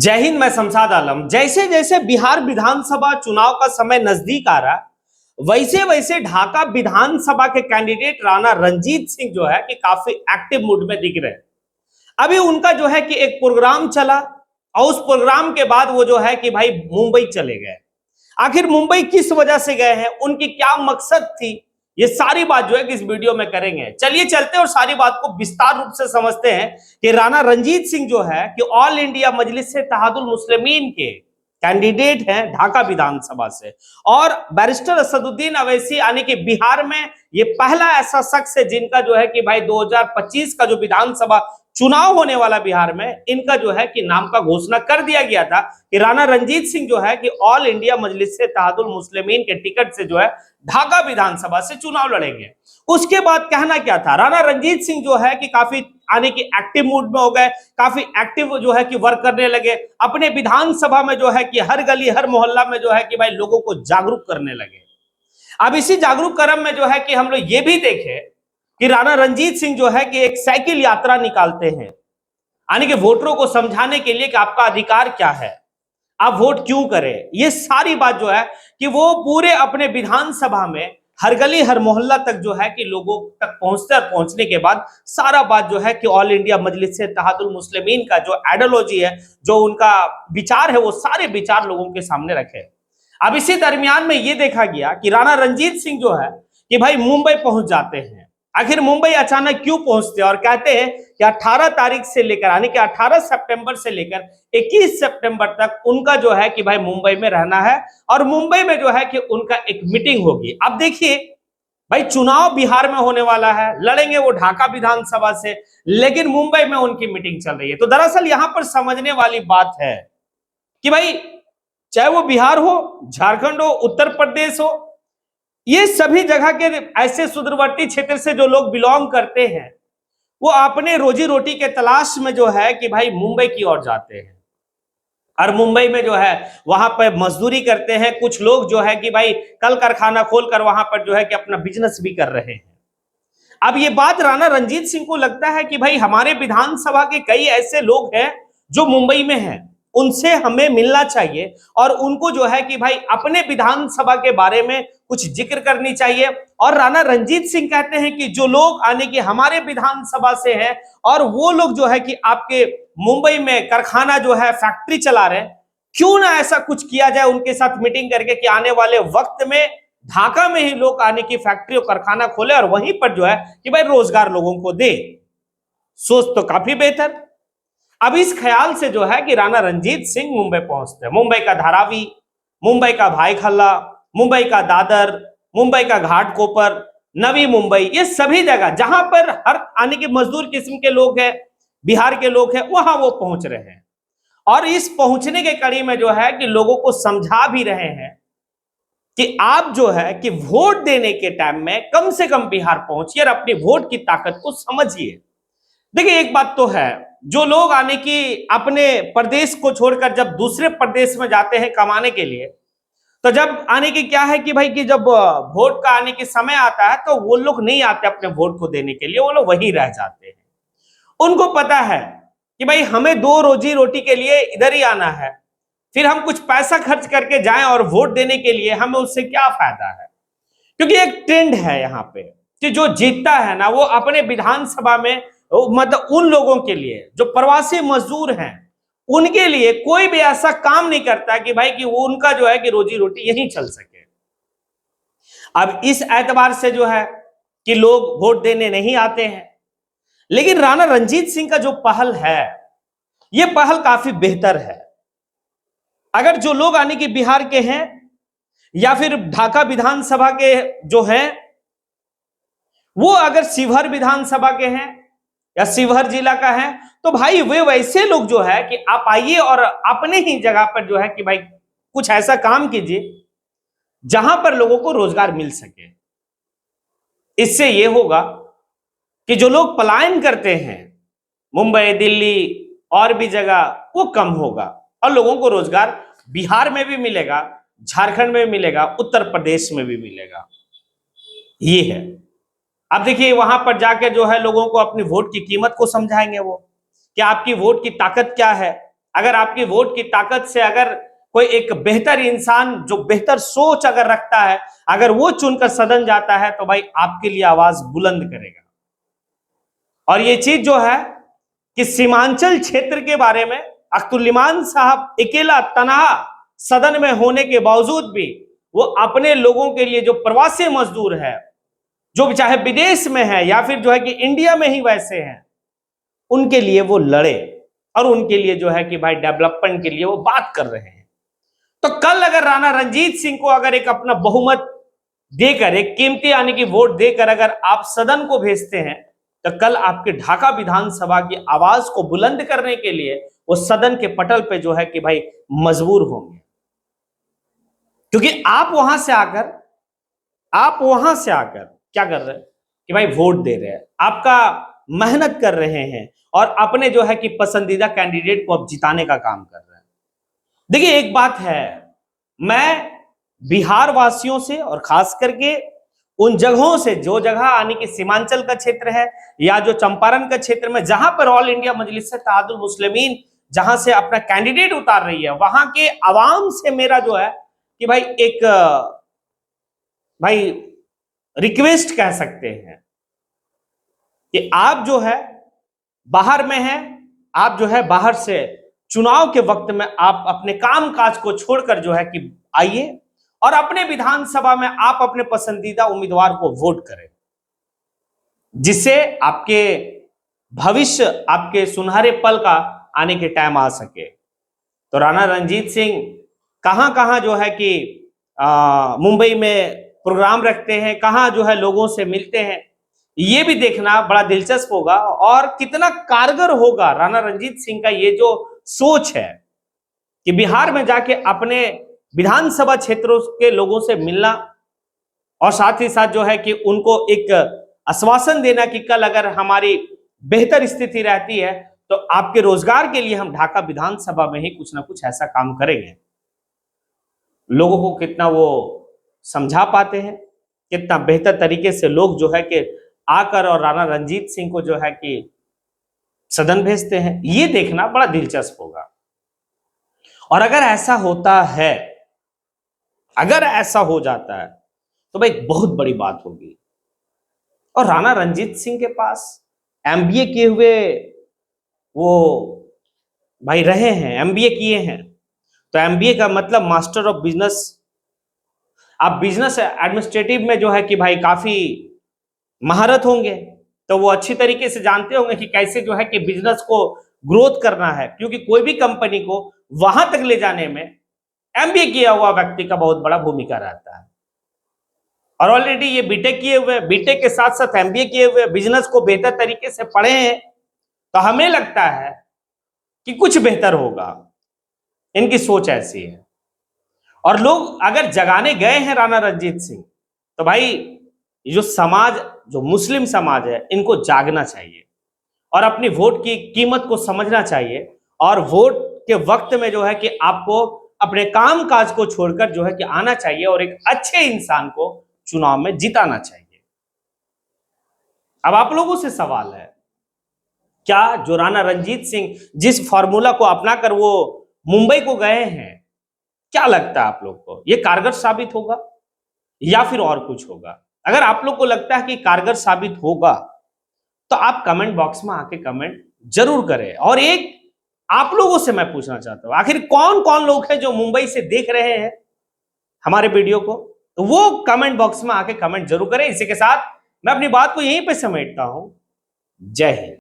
जय हिंद। मैं शमशाद आलम। जैसे जैसे बिहार विधानसभा चुनाव का समय नजदीक आ रहा वैसे वैसे ढाका विधानसभा के कैंडिडेट राणा रणजीत सिंह जो है कि काफी एक्टिव मूड में दिख रहे हैं। अभी उनका जो है कि एक प्रोग्राम चला और उस प्रोग्राम के बाद वो जो है कि भाई मुंबई चले गए। आखिर मुंबई किस वजह से गए हैं, उनकी क्या मकसद थी, ये सारी बात जो है कि इस वीडियो में करेंगे। चलिए चलते हैं और सारी बात को विस्तार रूप से समझते हैं कि राणा रणजीत सिंह जो है कि ऑल इंडिया मजलिस से इत्तेहादुल मुस्लिमीन के कैंडिडेट हैं ढाका विधानसभा से, और बैरिस्टर असदुद्दीन अवैसी यानी कि बिहार में ये पहला ऐसा शख्स है जिनका जो है कि भाई 2025 का जो विधानसभा चुनाव होने वाला बिहार में, इनका जो है कि नाम का घोषणा कर दिया गया था कि राणा रणजीत सिंह जो है कि ऑल इंडिया मजलिस से इत्तेहादुल मुस्लिमीन के टिकट से जो है ढाका विधानसभा से चुनाव लड़ेंगे। उसके बाद कहना क्या था, राणा रणजीत सिंह जो है कि काफी आने की एक्टिव मूड में हो गए, काफी एक्टिव जो है कि वर्क करने लगे, अपने विधानसभा में जो है कि हर गली हर मोहल्ला में जो है कि भाई लोगों को जागरूक करने लगे। अब इसी जागरूक क्रम में जो है कि हम लोग ये भी देखे कि राणा रणजीत सिंह जो है कि एक साइकिल यात्रा निकालते हैं, यानी कि वोटरों को समझाने के लिए कि आपका अधिकार क्या है, आप वोट क्यों करें। ये सारी बात जो है कि वो पूरे अपने विधानसभा में हर गली हर मोहल्ला तक जो है कि लोगों तक पहुंचते, और पहुंचने के बाद सारा बात जो है कि ऑल इंडिया मजलिस से इत्तेहादुल मुस्लिमीन का जो आइडियोलॉजी है, जो उनका विचार है, वो सारे विचार लोगों के सामने रखे। अब इसी दरमियान में ये देखा गया कि राणा रणजीत सिंह जो है कि भाई मुंबई पहुंच जाते हैं। आखिर मुंबई अचानक क्यों पहुंचते हैं, और कहते हैं कि 18 तारीख से लेकर यानी कि 18 सितंबर से लेकर 21 सितंबर तक उनका जो है कि भाई मुंबई में रहना है, और मुंबई में जो है कि उनका एक मीटिंग होगी। अब देखिए भाई, चुनाव बिहार में होने वाला है, लड़ेंगे वो ढाका विधानसभा से, लेकिन मुंबई में उनकी मीटिंग चल रही है। तो दरअसल यहां पर समझने वाली बात है कि भाई चाहे वो बिहार हो, झारखंड हो, उत्तर प्रदेश हो, ये सभी जगह के ऐसे सुदूरवर्ती क्षेत्र से जो लोग बिलोंग करते हैं, वो अपने रोजी रोटी के तलाश में जो है कि भाई मुंबई की ओर जाते हैं, और मुंबई में जो है वहां पर मजदूरी करते हैं। कुछ लोग जो है कि भाई कल कारखाना खोलकर वहां पर जो है कि अपना बिजनेस भी कर रहे हैं। अब ये बात राणा रणजीत सिंह को लगता है कि भाई हमारे विधानसभा के कई ऐसे लोग हैं जो मुंबई में हैं, उनसे हमें मिलना चाहिए, और उनको जो है कि भाई अपने विधानसभा के बारे में कुछ जिक्र करनी चाहिए। और राणा रणजीत सिंह कहते हैं कि जो लोग आने के हमारे विधानसभा से हैं, और वो लोग जो है कि आपके मुंबई में कारखाना जो है फैक्ट्री चला रहे हैं, क्यों ना ऐसा कुछ किया जाए उनके साथ मीटिंग करके कि आने वाले वक्त में ढाका में ही लोग आने की फैक्ट्री और कारखाना खोले, और वहीं पर जो है कि भाई रोजगार लोगों को दे। सोच तो काफी बेहतर। अब इस ख्याल से जो है कि राणा रणजीत सिंह मुंबई पहुंचते हैं। मुंबई का धारावी, मुंबई का भाई खल्ला, मुंबई का दादर, मुंबई का घाट कोपर, नवी मुंबई, ये सभी जगह जहां पर हर आने के मजदूर किस्म के लोग हैं, बिहार के लोग हैं, वहां वो पहुंच रहे हैं। और इस पहुंचने के कड़ी में जो है कि लोगों को समझा भी रहे हैं कि आप जो है कि वोट देने के टाइम में कम से कम बिहार पहुंचिए और अपनी वोट की ताकत को समझिए। देखिए एक बात तो है, जो लोग आने की अपने प्रदेश को छोड़कर जब दूसरे प्रदेश में जाते हैं कमाने के लिए, तो जब आने की क्या है कि भाई कि जब वोट का आने के समय आता है तो वो लोग नहीं आते अपने वोट को देने के लिए, वो लोग वहीं रह जाते हैं। उनको पता है कि भाई हमें दो रोजी रोटी के लिए इधर ही आना है, फिर हम कुछ पैसा खर्च करके जाएं और वोट देने के लिए हमें उससे क्या फायदा है। क्योंकि एक ट्रेंड है यहाँ पे कि जो जीतता है ना, वो अपने विधानसभा में मतलब उन लोगों के लिए जो प्रवासी मजदूर हैं, उनके लिए कोई भी ऐसा काम नहीं करता कि भाई कि वो उनका जो है कि रोजी रोटी यहीं चल सके। अब इस एतबार से जो है कि लोग वोट देने नहीं आते हैं। लेकिन राणा रणजीत सिंह का जो पहल है, ये पहल काफी बेहतर है। अगर जो लोग आने की बिहार के हैं या फिर ढाका विधानसभा के जो हैं, वो अगर शिवहर विधानसभा के हैं या शिवहर जिला का है, तो भाई वे वैसे लोग जो है कि आप आइए और अपने ही जगह पर जो है कि भाई कुछ ऐसा काम कीजिए जहां पर लोगों को रोजगार मिल सके। इससे यह होगा कि जो लोग पलायन करते हैं मुंबई, दिल्ली और भी जगह, वो कम होगा, और लोगों को रोजगार बिहार में भी मिलेगा, झारखंड में भी मिलेगा, उत्तर प्रदेश में भी मिलेगा। ये है। अब देखिए वहां पर जाकर जो है लोगों को अपनी वोट की कीमत को समझाएंगे वो कि आपकी वोट की ताकत क्या है, आपकी वोट की कीमत क्या है। और जो लोग आने की बिहार के हैं या फिर ढाका विधानसभा के जो हैं, वो अगर शिवहर विधानसभा के हैं, तो अगर आपकी वोट की ताकत से अगर कोई एक बेहतर इंसान जो बेहतर सोच अगर रखता है, अगर वो चुनकर सदन जाता है तो भाई आपके लिए आवाज बुलंद करेगा। और ये चीज जो है कि सीमांचल क्षेत्र के बारे में अख्तुल्लिमान साहब अकेला तनहा सदन में होने के बावजूद भी वो अपने लोगों के लिए, जो प्रवासी मजदूर है, जो चाहे विदेश में है या फिर जो है कि इंडिया में ही वैसे हैं, उनके लिए वो लड़े और उनके लिए जो है कि भाई डेवलपमेंट के लिए वो बात कर रहे हैं। तो कल अगर राणा रंजीत सिंह को अगर एक अपना बहुमत देकर, एक कीमती यानी कि वोट देकर अगर आप सदन को भेजते हैं, तो कल आपके ढाका विधानसभा की आवाज को बुलंद करने के लिए वो सदन के पटल पे जो है कि भाई मजबूर होंगे। क्योंकि आप वहां से आकर क्या कर रहे हैं कि भाई वोट दे रहे हैं, आपका मेहनत कर रहे हैं और अपने जो है कि पसंदीदा कैंडिडेट को अब जिताने का काम कर रहे हैं। देखिए एक बात है, मैं बिहार वासियों से और खास करके उन जगहों से, जो जगह यानी कि सीमांचल का क्षेत्र है या जो चंपारण का क्षेत्र में जहां पर ऑल इंडिया मजलिस इत्तेहादुल मुस्लिमीन जहां से अपना कैंडिडेट उतार रही है, वहां के आवाम से मेरा जो है कि भाई एक रिक्वेस्ट कह सकते हैं कि आप जो है बाहर में हैं, आप जो है बाहर से चुनाव के वक्त में आप अपने काम काज को छोड़कर जो है कि आइए और अपने विधानसभा में आप अपने पसंदीदा उम्मीदवार को वोट करें, जिससे आपके भविष्य, आपके सुनहरे पल का आने के टाइम आ सके। तो राणा रंजीत सिंह कहां कहां जो है कि मुंबई में प्रोग्राम रखते हैं, कहां जो है लोगों से मिलते हैं, ये भी देखना बड़ा दिलचस्प होगा। और कितना कारगर होगा राणा रंजीत सिंह का ये जो सोच है कि बिहार में जाके अपने विधानसभा क्षेत्रों के लोगों से मिलना और साथ ही साथ जो है कि उनको एक आश्वासन देना कि कल अगर हमारी बेहतर स्थिति रहती है तो आपके रोजगार के लिए हम ढाका विधानसभा में ही कुछ ना कुछ ऐसा काम करेंगे। लोगों को कितना वो समझा पाते हैं, कितना बेहतर तरीके से लोग जो है कि आकर और राणा रंजीत सिंह को जो है कि सदन भेजते हैं, ये देखना बड़ा दिलचस्प होगा। और अगर ऐसा होता है, अगर ऐसा हो जाता है तो भाई बहुत बड़ी बात होगी। और राणा रंजीत सिंह के पास एमबीए किए हुए वो भाई रहे हैं, एमबीए किए हैं, तो एमबीए का मतलब मास्टर ऑफ बिजनेस। आप बिजनेस एडमिनिस्ट्रेटिव में जो है कि भाई काफी महारत होंगे, तो वो अच्छी तरीके से जानते होंगे कि कैसे जो है कि बिजनेस को ग्रोथ करना है, क्योंकि कोई भी कंपनी को वहां तक ले जाने में एमबीए किया हुआ व्यक्ति का बहुत बड़ा भूमिका रहता है। और ऑलरेडी ये बीटेक किए हुए, बीटेक के साथ साथ एमबीए किए हुए, बिजनेस को बेहतर तरीके से पढ़े हैं, तो हमें लगता है कि कुछ बेहतर होगा। इनकी सोच ऐसी है। और लोग अगर जगाने गए हैं राणा रंजीत सिंह, तो भाई जो समाज, जो मुस्लिम समाज है, इनको जागना चाहिए और अपनी वोट की कीमत को समझना चाहिए। और वोट के वक्त में जो है कि आपको अपने काम काज को छोड़कर जो है कि आना चाहिए और एक अच्छे इंसान को चुनाव में जिताना चाहिए। अब आप लोगों से सवाल है, क्या जो राणा रंजीत सिंह जिस फॉर्मूला को अपनाकर वो मुंबई को गए हैं, क्या लगता है आप लोग को ये कारगर साबित होगा या फिर और कुछ होगा? अगर आप लोग को लगता है कि कारगर साबित होगा तो आप कमेंट बॉक्स में आके कमेंट जरूर करें। और एक आप लोगों से मैं पूछना चाहता हूं, आखिर कौन कौन लोग हैं जो मुंबई से देख रहे हैं हमारे वीडियो को, तो वो कमेंट बॉक्स में आके कमेंट जरूर करें। इसी के साथ मैं अपनी बात को यहीं पे समेटता हूं। जय हिंद।